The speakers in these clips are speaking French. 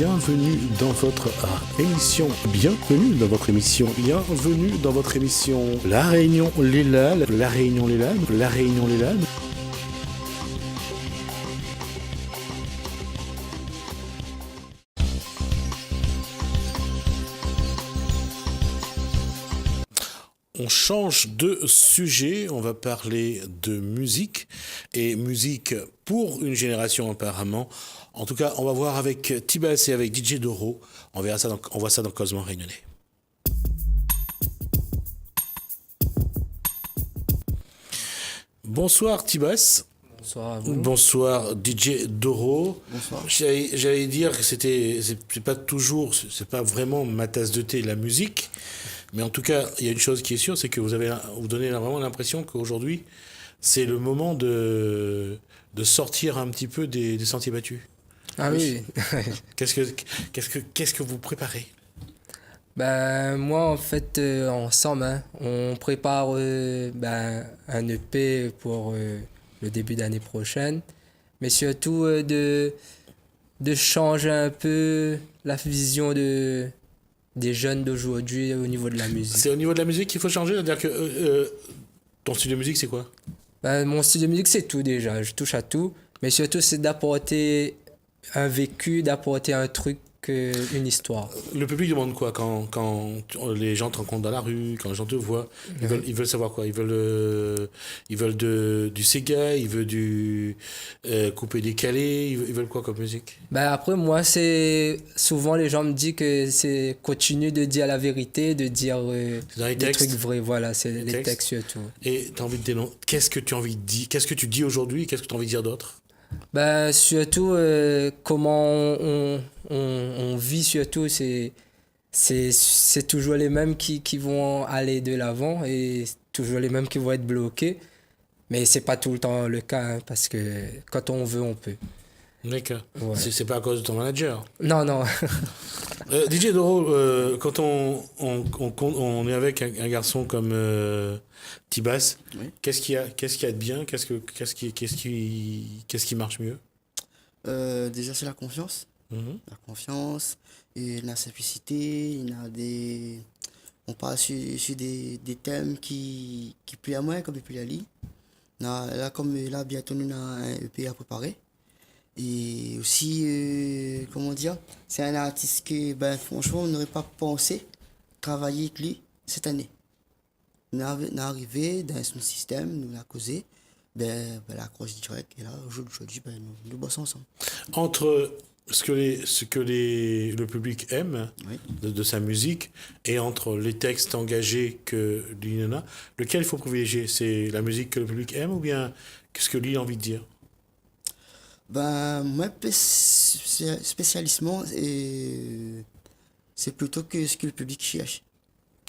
bienvenue dans votre émission La Réunion Lélade. On change de sujet, on va parler de musique, et musique pour une génération apparemment. En tout cas, on va voir avec T-Bass et avec DJ Doro, on voit ça dans Cosmo Réunionnais. Bonsoir T-Bass. Bonsoir à vous. Bonsoir DJ Doro. Bonsoir. J'allais dire que c'est pas vraiment ma tasse de thé la musique. Mais en tout cas, il y a une chose qui est sûre, c'est que vous donnez vraiment l'impression qu'aujourd'hui, c'est le moment de sortir un petit peu des sentiers battus. Ah oui. Qu'est-ce que vous préparez? Moi, en fait, ensemble, on prépare un EP pour le début d'année prochaine. Mais surtout de changer un peu la vision des jeunes d'aujourd'hui au niveau de la musique. C'est au niveau de la musique qu'il faut changer? C'est-à-dire que ton style de musique, c'est quoi? Mon style de musique, c'est tout déjà. Je touche à tout. Mais surtout, c'est d'apporter un vécu, d'apporter un truc, une histoire. Le public demande quoi quand les gens te rencontrent dans la rue, quand les gens te voient? Ils veulent savoir quoi? Ils veulent du Sega, ils veulent du coupé décalé, ils veulent quoi comme musique? Après, moi, c'est souvent les gens me disent que c'est continue de dire la vérité, de dire des trucs vrais. Voilà, c'est les textes surtout. Et t'as envie de dénoncer. Qu'est-ce que tu as envie de dire? Qu'est-ce que tu dis aujourd'hui? Qu'est-ce que tu as envie de dire d'autre? Surtout comment on vit, surtout c'est toujours les mêmes qui vont aller de l'avant et toujours les mêmes qui vont être bloqués, mais c'est pas tout le temps le cas, parce que quand on veut on peut. D'accord. Ouais. C'est pas à cause de ton manager? Non. DJ Doro, quand on est avec un garçon comme T-Bass, oui. Qu'est-ce qu'il y a de bien? Qu'est-ce qui marche mieux? Déjà, c'est la confiance. La confiance et la simplicité. On parle sur des thèmes qui plaisent à moi, comme il plaît à lui. Là, bientôt, nous avons un EP à préparer. Et aussi, c'est un artiste que, franchement, on n'aurait pas pensé travailler avec lui cette année. Nous sommes arrivés dans son système, nous l'a causé, l'accroche direct, et là, aujourd'hui, nous bossons ensemble. Entre ce que le public aime, oui, de sa musique, et entre les textes engagés que lui en a, lequel il faut privilégier? C'est la musique que le public aime ou bien ce que lui a envie de dire? Moi, spécialement, c'est plutôt que ce que le public cherche.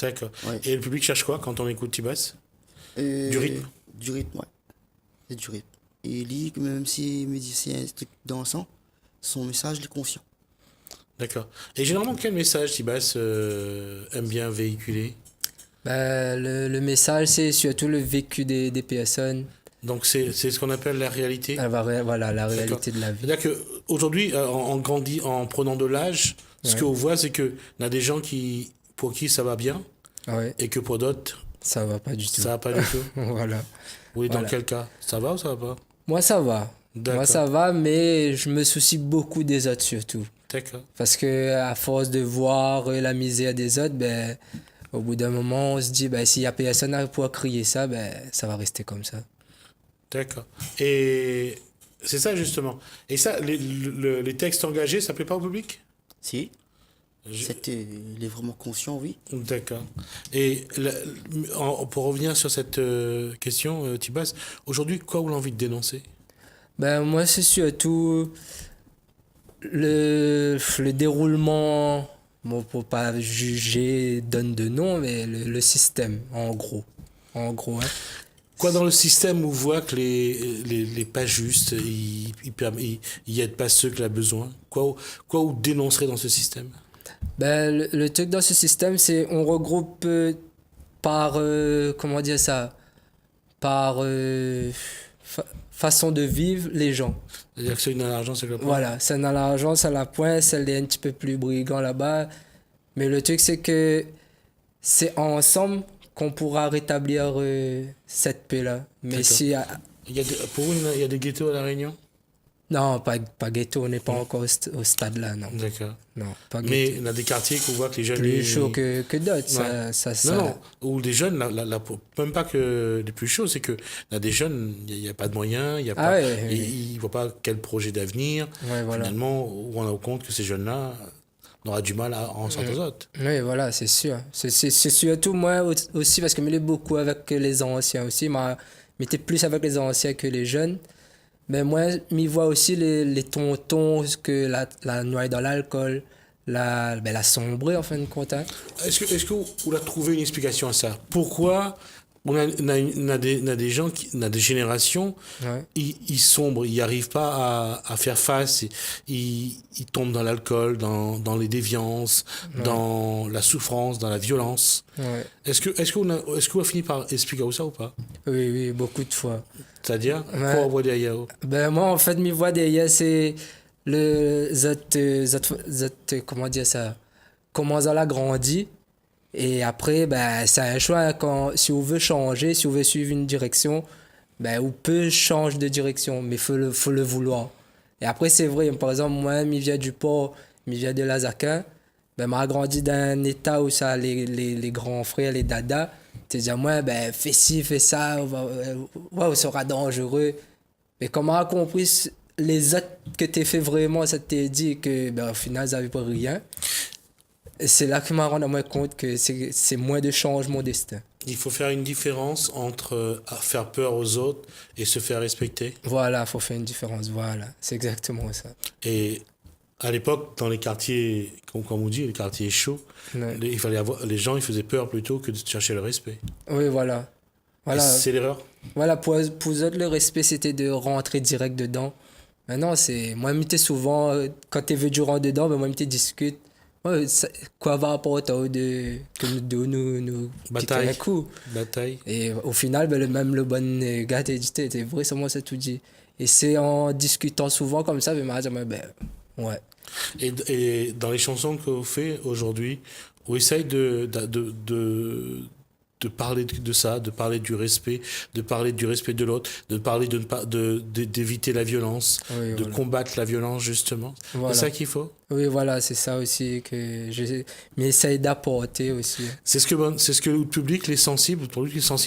D'accord. Ouais. Et le public cherche quoi quand on écoute T-Bass? Du rythme? Du rythme, ouais. C'est du rythme. Et lui, même s'il me dit c'est un truc dansant, son message, il est conscient. D'accord. Et généralement, quel message T-Bass aime bien véhiculer? Le message, c'est surtout le vécu des personnes. Donc c'est ce qu'on appelle la réalité? Voilà, la réalité de la vie. C'est-à-dire qu'aujourd'hui, en prenant de l'âge, ce qu'on voit, c'est qu'il y a des gens pour qui ça va bien, et que pour d'autres, ça va pas du tout. Ça va pas du tout. Voilà. Oui, dans quel cas? Ça va ou ça va pas? Moi, ça va. D'accord. Moi, ça va, mais je me soucie beaucoup des autres surtout. D'accord. Parce que à force de voir la misère des autres, au bout d'un moment, on se dit, s'il y a personne à pouvoir crier ça, ça va rester comme ça. D'accord. Et c'est ça justement. Et ça, les textes engagés, ça plaît pas au public? Si. Il est vraiment conscient, oui. D'accord. Et pour revenir sur cette question, T-Bass, aujourd'hui, quoi vous avez envie de dénoncer? Moi, c'est surtout le déroulement, pour pas juger, donne de nom, mais le système, en gros. Quoi dans le système où vous voit que les pas justes, ils aident pas ceux qui ont besoin? Quoi vous dénoncerez dans ce système? Le truc dans ce système, c'est on regroupe par façon de vivre les gens. C'est-à-dire que c'est une à l'argent, c'est que le point. Voilà, c'est dans l'argent, c'est la pointe, c'est les un petit peu plus brigand là-bas. Mais le truc, c'est que c'est ensemble qu'on pourra rétablir cette paix-là. Mais D'accord. si... Pour vous, il y a des ghettos à La Réunion? Non, pas ghetto, on n'est pas encore au stade-là, non. D'accord. Non, pas Mais ghetto. il y a des quartiers qu'on voit que les jeunes... Plus chaud que d'autres, Ouais. ça. Non, non, ou des jeunes, même pas que les plus chauds, c'est que là, des jeunes, il n'y a pas de moyens, il y a Ah pas, ouais, ils ne voient pas quel projet d'avenir. Ouais, voilà. Finalement, où on a compte que ces jeunes-là, on aura du mal à en sortir aux autres. Oui, voilà, c'est sûr. C'est surtout moi aussi, parce que je me beaucoup avec les anciens aussi. Je m'étais plus avec les anciens que les jeunes. Mais moi, m'y vois aussi les tontons, que la noie dans l'alcool, la sombrer en fin de compte. Hein. Est-ce que vous a trouvé une explication à ça? Pourquoi on a des gens, on a des générations, Ouais. ils sombrent, ils n'y arrivent pas à faire face, ils tombent dans l'alcool, dans les déviances, dans la souffrance, dans la violence. Ouais. Est-ce qu'on a fini par expliquer ça ou pas? Oui, oui, beaucoup de fois. C'est-à-dire, Ouais. quoi on voit derrière? Ben, moi, en fait, m'y vois derrière, c'est comment dire ça? Comment ça l'a grandi. Et après, ben, c'est un choix. Si on veut changer, si on veut suivre une direction, ben, on peut changer de direction, mais faut le vouloir. Et après, c'est vrai, par exemple, moi, je viens du port, je viens de Lazakin, ben, m'a grandi dans un état où ça, les grands frères, les dadas, te disent, moi, ben, fais ci, fais ça, on sera dangereux. Mais comment a compris les autres que t'es fait vraiment, ça t'est dit que, ben, au final, ça n'avait pas rien. Et c'est là que je me rends compte que c'est moins de change mon destin. Il faut faire une différence entre faire peur aux autres et se faire respecter. Voilà, faut faire une différence. Voilà, c'est exactement ça. Et à l'époque, dans les quartiers, comme on dit, les quartiers chauds, Ouais. les gens, ils faisaient peur plutôt que de chercher le respect. Oui, voilà. Et Voilà, c'est l'erreur. voilà pour eux autres, le respect, c'était de rentrer direct dedans. Maintenant, c'est... Moi, je souvent, quand tu veux du rentrer dedans, ben, moi, je discute. Ouais, quoi va apporter que nous Bataille. quitter un coup. Bataille. Et au final, ben, même le bon gars t'a dit, t'es vrai, c'est moi, ça tout dit. Et c'est en discutant souvent comme ça, ben, ouais. Et dans les chansons que vous faites aujourd'hui, vous essayez de parler de ça, de parler du respect de l'autre, de parler d'éviter la violence, Oui, de voilà. combattre la violence, justement. Voilà. C'est ça qu'il faut. Oui, voilà, c'est ça aussi que j'essaie d'apporter aussi. C'est ce que le public est sensible,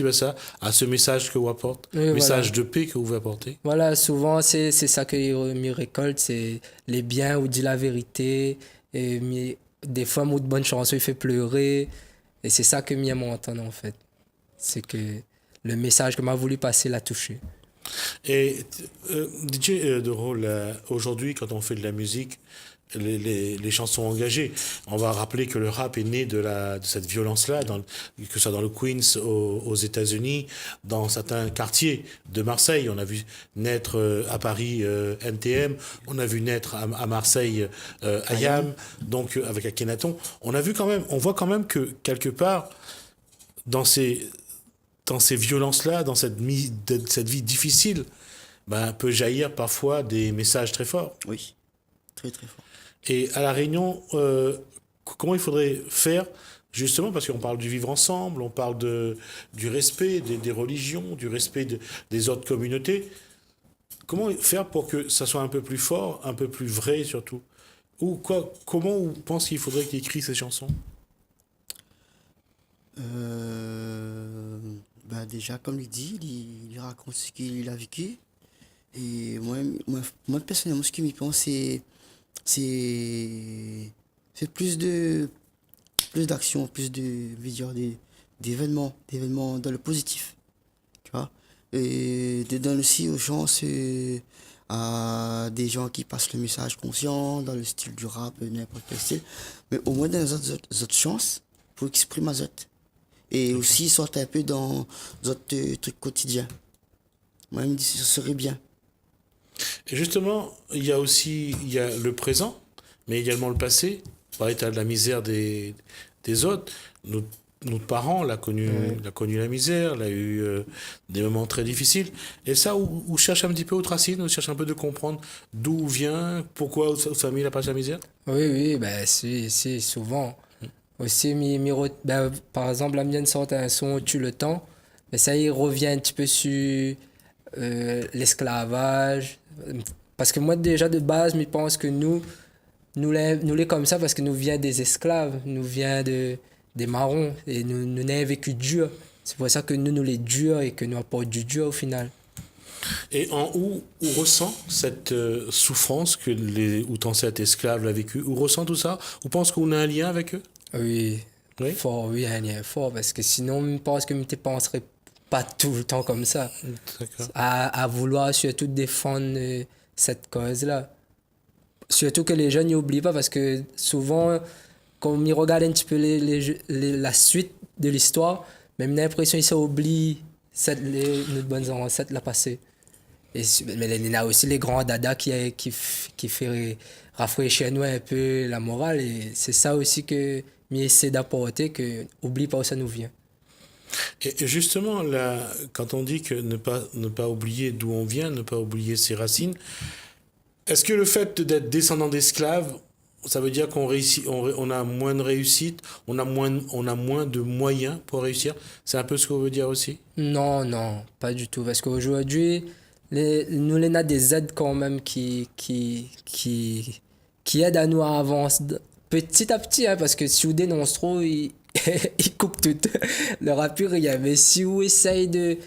à ça, à ce message que vous apportez, Oui, message voilà. de paix que vous apportez. Voilà, souvent, c'est ça que je récolte, c'est les biens ou dit la vérité. Et des fois, moi, de bonnes chansons, il fait pleurer. Et c'est ça que j'aime entendre, en fait. C'est que le message que m'a voulu passer l'a touché. Et DJ de rôle, aujourd'hui, quand on fait de la musique, les chansons engagées, on va rappeler que le rap est né de cette violence-là, que ce soit dans le Queens aux États-Unis, dans certains quartiers de Marseille. On a vu naître à Paris NTM, on a vu naître à Marseille IAM, donc avec Akhenaton. On voit quand même que quelque part, dans ces violences-là, dans cette vie difficile, ben, peut jaillir parfois des messages très forts. Oui, très très fort. Et à La Réunion, comment il faudrait faire, justement, parce qu'on parle du vivre ensemble, on parle du respect des religions, du respect des autres communautés. Comment faire pour que ça soit un peu plus fort, un peu plus vrai surtout? Comment on pense qu'il faudrait qu'il écrit ces chansons? Bah déjà, comme il dit, il raconte ce qu'il a vécu. Et moi personnellement, ce qui m'y pense, c'est plus d'action, plus de, je veux dire, d'événements dans le positif, tu vois. Et de donner aussi aux gens, à des gens qui passent le message conscient, dans le style du rap, n'importe quel style, mais au moins dans les autres chances, pour exprimer les autres. Et aussi sortir un peu dans d'autres trucs quotidiens. Moi, je me dis, ce serait bien. Et justement, il y a le présent, mais également le passé. Par état de la misère des autres, notre parent l'a connu, l'a connu la misère, l'a eu des moments très difficiles. Et ça, on cherche un petit peu aux racines, on cherche un peu de comprendre d'où vient, pourquoi sa famille n'a pas sa misère. Oui, oui, ben, si, souvent. Aussi, ben, par exemple, la mienne sort un son tue le temps, mais ça y revient un petit peu sur l'esclavage. Parce que moi, déjà de base, je pense que nous les comme ça parce que nous vient des esclaves, nous vient des marrons, et nous n'avons vécu dur. C'est pour ça que nous les durs et que nous apportons du dur au final. Et où ressent cette souffrance que où ton ancêtre esclave l'a vécu, où ressent tout ça, où pense qu'on a un lien avec eux? Oui, Oui. fort, oui, un lien fort, parce que sinon, je pense que je ne penserais pas tout le temps comme ça, D'accord. à vouloir surtout défendre cette cause-là. Surtout que les jeunes n'oublient pas, parce que souvent, quand ils regardent un petit peu la suite de l'histoire, même l'impression qu'ils oublient notre bonne ancêtre l'a passé. Mais il y a aussi les grands dadas qui fait rafraîchir nous un peu la morale, et c'est ça aussi que m'y essaie d'apporter, que oublie pas où ça nous vient. Et justement, là, quand on dit que ne pas oublier d'où on vient, ne pas oublier ses racines, est-ce que le fait d'être descendant d'esclaves, ça veut dire qu'on réussit, on a moins de réussite, on a moins de moyens pour réussir? C'est un peu ce qu'on veut dire aussi? Non, non, pas du tout. Parce qu'aujourd'hui, nous, on a des aides quand même qui aident à nous à avancer petit à petit. Hein, parce que si vous dénoncez trop, ils coupent tout. Le rappeur, il y a. Mais si vous essayez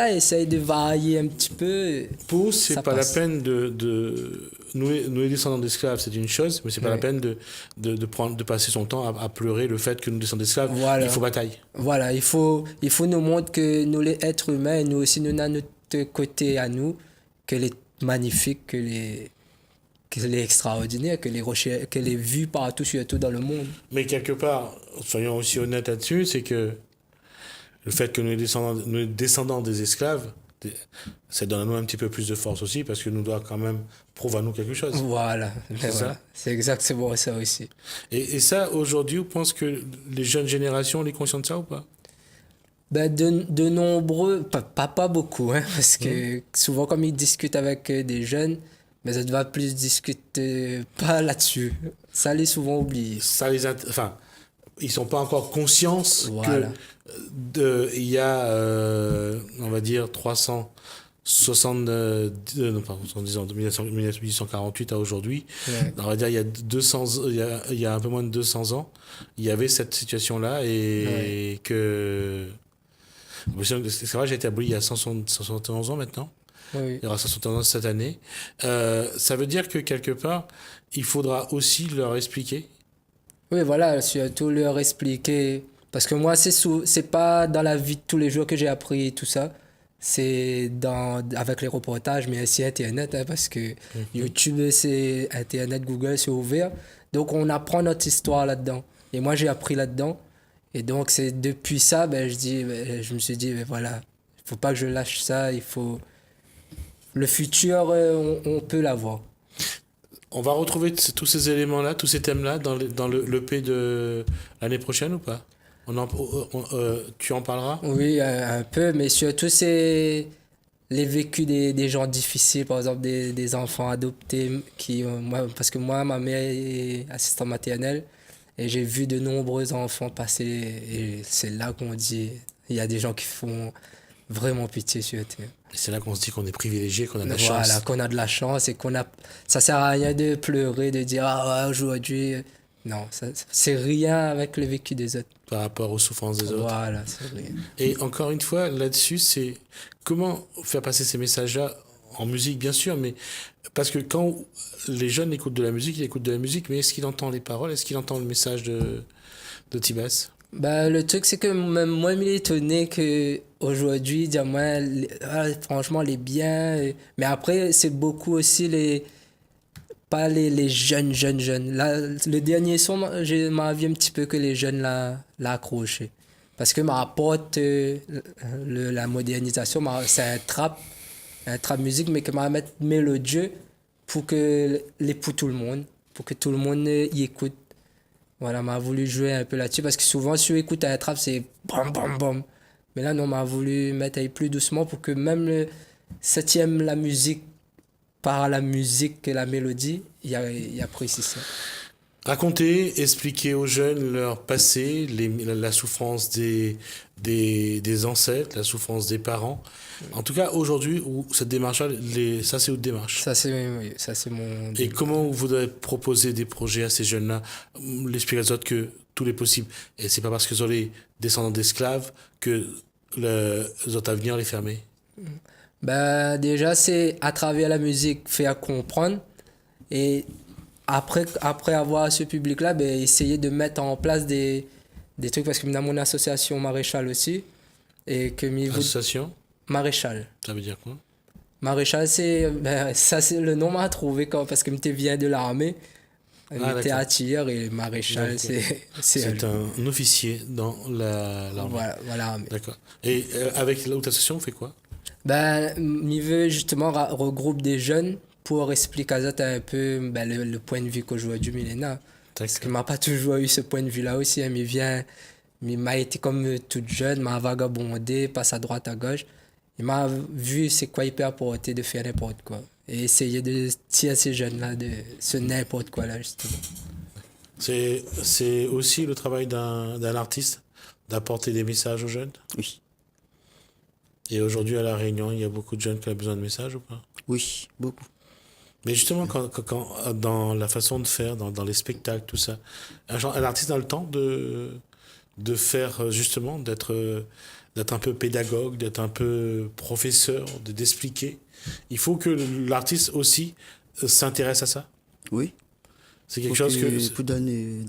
essaye de varier un petit peu. Pour, c'est ça pas passe. la peine nous les descendants d'esclaves, c'est une chose, mais c'est pas la peine de passer son temps à pleurer le fait que nous descendons d'esclaves. Voilà. Il faut bataille. Voilà, il faut nous montrer que nous, les êtres humains, et nous aussi, nous avons notre côté à nous, que les magnifiques, que les extraordinaires, que les vues partout, surtout dans le monde. Mais quelque part, soyons aussi honnêtes là-dessus, c'est que le fait que nous descendants des esclaves, ça donne à nous un petit peu plus de force aussi, parce que nous doit quand même prouver à nous quelque chose. Voilà, C'est voilà. ça. C'est exactement ça aussi. Et ça, aujourd'hui, on pense que les jeunes générations, on est conscient de ça ou pas? Ben de nombreux, pas beaucoup, hein, parce que souvent, comme ils discutent avec des jeunes, mais ça va plus discuter pas là-dessus. Ça les souvent oublié. Ça enfin, ils sont pas encore conscients Voilà. que il y a, on va dire, 360, non, pardon, 70 ans, de 1848 à aujourd'hui, Ouais. on va dire, il y a 200, il y a un peu moins de 200 ans, il y avait cette situation-là et que... C'est vrai, j'ai été aboli il y a 171 ans maintenant. Oui. Il y aura 171 ans cette année. Ça veut dire que quelque part, il faudra aussi leur expliquer. Oui, voilà, surtout leur expliquer. Parce que moi, c'est pas dans la vie de tous les jours que j'ai appris tout ça. C'est avec les reportages, mais aussi Internet, hein, parce que YouTube, c'est Internet, Google, c'est ouvert. Donc, on apprend notre histoire là-dedans. Et moi, j'ai appris là-dedans. Et donc, c'est depuis ça, je me suis dit, ben voilà, il faut pas que je lâche ça. Il faut... Le futur, on peut l'avoir. On va retrouver tous ces éléments-là, tous ces thèmes-là dans l'EP de l'année prochaine ou pas? Tu en parleras? Oui, un peu, mais surtout, c'est les vécus des gens difficiles, par exemple des enfants adoptés, parce que moi, ma mère est assistante maternelle, et j'ai vu de nombreux enfants passer, et c'est là qu'on dit, il y a des gens qui font vraiment pitié sur Terre. Et c'est là qu'on se dit qu'on est privilégié, qu'on a de la chance. Voilà, qu'on a de la chance, et ça sert à rien de pleurer, de dire, ah ouais, aujourd'hui, non, c'est rien avec le vécu des autres. Par rapport aux souffrances des autres. Voilà, c'est rien. Et encore une fois, là-dessus, c'est comment faire passer ces messages-là en musique, bien sûr, mais parce que quand les jeunes écoutent de la musique, ils écoutent de la musique, mais est-ce qu'il entend les paroles? Est-ce qu'il entend le message de T-Bass? Bah, le truc, c'est que même moi, je suis étonné qu'aujourd'hui, dire moi, franchement, les biens. Mais après, c'est beaucoup aussi pas les jeunes. Là, le dernier son, m'a vu un petit peu que les jeunes l'a accroché. Parce que m'apporte la modernisation, c'est un trap musique, mais que m'a mettre mélodieux pour tout le monde, pour que tout le monde y écoute. Voilà, m'a voulu jouer un peu là-dessus parce que souvent, si on écoute un trap, c'est bam, bam, bam. Mais là, non, m'a voulu mettre plus doucement pour que même le septième, la musique, par la musique et la mélodie, il y a précis ça. Raconter, expliquer aux jeunes leur passé, la souffrance des ancêtres, la souffrance des parents. En tout cas, aujourd'hui, cette démarche-là, ça c'est votre démarche. Ça, c'est mon... Et comment vous voudrez proposer des projets à ces jeunes-là, l'expliquer aux autres que tout est possible. Et c'est pas parce que sont les descendants d'esclaves que les autres avenir les fermer. Ben, déjà, c'est à travers la musique, faire comprendre. Et après avoir ce public-là, ben, essayer de mettre en place des trucs. Parce que dans mon association Maréchal aussi. Et que Association Maréchal. Ça veut dire quoi? Maréchal, ça, c'est le nom m'a trouvé parce que je viens de l'armée. J'étais artilleur et maréchal, c'est un officier dans l'armée. Voilà. D'accord. Et avec l'autre association, on fait quoi? Ben, il veut justement regrouper des jeunes pour expliquer à eux un peu le point de vue que je vois du millénaire. Parce qu'il m'a pas toujours eu ce point de vue-là aussi. Hein, il m'a été comme toute jeune, m'a vagabondé, passe à droite, à gauche. Il m'a vu c'est quoi il peut apporter de faire n'importe quoi. Et essayer de tirer ces jeunes-là de ce n'importe quoi là, justement. C'est aussi le travail d'un artiste d'apporter des messages aux jeunes? Oui. Et aujourd'hui, à La Réunion, il y a beaucoup de jeunes qui ont besoin de messages ou pas? Oui, beaucoup. Mais justement, quand dans la façon de faire, dans les spectacles, tout ça, un artiste a le temps de faire, justement, d'être un peu pédagogue, d'être un peu professeur, d'expliquer. Il faut que l'artiste aussi s'intéresse à ça. Oui. C'est quelque chose que... Pour donner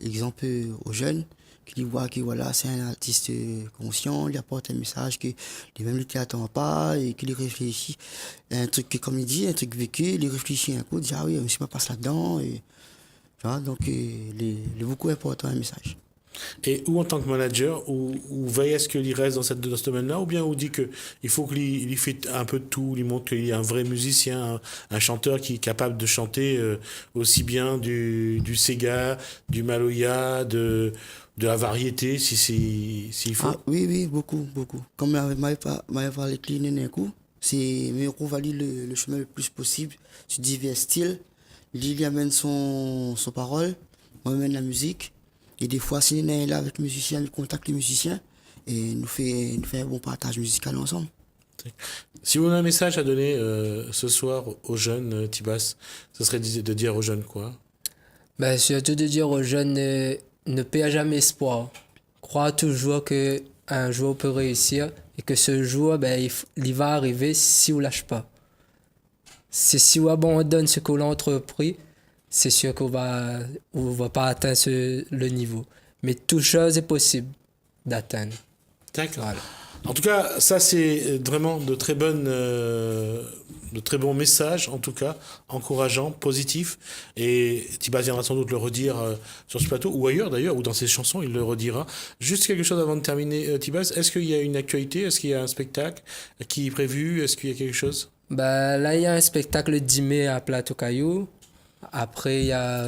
l'exemple aux jeunes, qui voient que voilà, c'est un artiste conscient, il apporte un message que les mêmes ne l'attendent pas et qu'il réfléchit. Un truc que, comme il dit, un truc vécu, il réfléchit un coup, il dit ah oui, je me passe là-dedans. Et, tu vois, donc, il est beaucoup important un message. Et ou en tant que manager, ou veille à ce qu'il reste dans ce domaine-là, ou bien on dit qu'il faut qu'il fait un peu de tout, il montre qu'il est un vrai musicien, un chanteur qui est capable de chanter aussi bien du Sega, du Maloya, de la variété, s'il faut. Ah, oui, beaucoup. Comme m'avait parlé de un coup, c'est mais on valide le chemin le plus possible sur divers styles. Il amène son parole, moi amène la musique. Et des fois, si on est là avec le musicien, il contacte le musicien et nous fait un bon partage musical ensemble. Si vous avez un message à donner ce soir aux jeunes, Tibas, ce serait de dire aux jeunes quoi? Ben, surtout de dire aux jeunes, ne perds jamais espoir. Crois toujours qu'un jour peut réussir et que ce jour, ben, il va arriver si on ne lâche pas. C'est si on abandonne ce qu'on a entrepris, c'est sûr qu'on va pas atteindre le niveau. Mais toute chose est possible d'atteindre. D'accord. Voilà. En tout cas, ça c'est vraiment de très bons messages, en tout cas, encourageants, positifs. Et Tibas viendra sans doute le redire sur ce plateau, ou ailleurs d'ailleurs, ou dans ses chansons, il le redira. Juste quelque chose avant de terminer, Tibas, est-ce qu'il y a une actualité? Est-ce qu'il y a un spectacle qui est prévu? Est-ce qu'il y a quelque chose? Ben, là, il y a un spectacle le 10 mai à Plateau Caillou. Après, il y a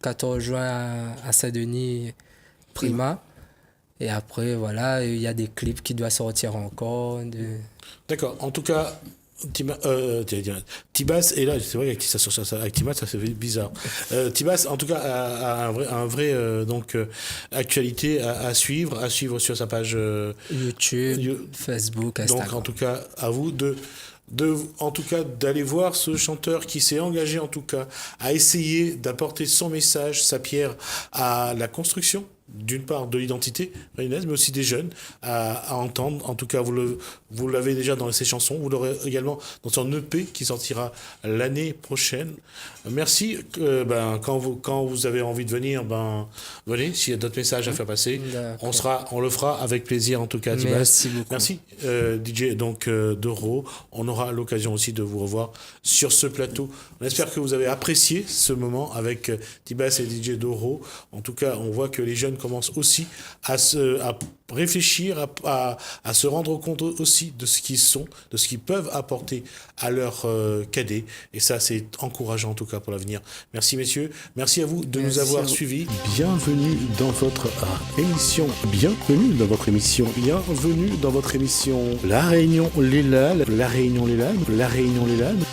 14 juin à Saint-Denis, Prima. Et après, voilà, il y a des clips qui doivent sortir encore. D'accord. En tout cas, Tibas, et là, c'est vrai avec Tibas, ça fait bizarre. Tibas, en tout cas, a un vrai donc, actualité à suivre sur sa page YouTube, Facebook, Instagram. Donc, en tout cas, à vous en tout cas d'aller voir ce chanteur qui s'est engagé en tout cas à essayer d'apporter son message, sa pierre à la construction d'une part de l'identité réunionnaise, mais aussi des jeunes à entendre. En tout cas, vous l'avez déjà dans ses chansons, vous l'aurez également dans son EP qui sortira l'année prochaine. Merci. Quand vous avez envie de venir, venez. S'il y a d'autres messages à faire passer, on le fera avec plaisir en tout cas. Merci beaucoup. Merci DJ Doro. On aura l'occasion aussi de vous revoir sur ce plateau. On espère que vous avez apprécié ce moment avec Tibas et DJ Doro. En tout cas, on voit que les jeunes jeunes commencent aussi à réfléchir, à se rendre compte aussi de ce qu'ils sont, de ce qu'ils peuvent apporter à leurs cadets. Et ça, c'est encourageant en tout cas pour l'avenir. Merci messieurs, merci à vous de nous avoir suivis. Bienvenue dans votre émission, bienvenue dans votre émission, bienvenue dans votre émission La Réunion Lélane, La Réunion Lélane, La Réunion Lélane.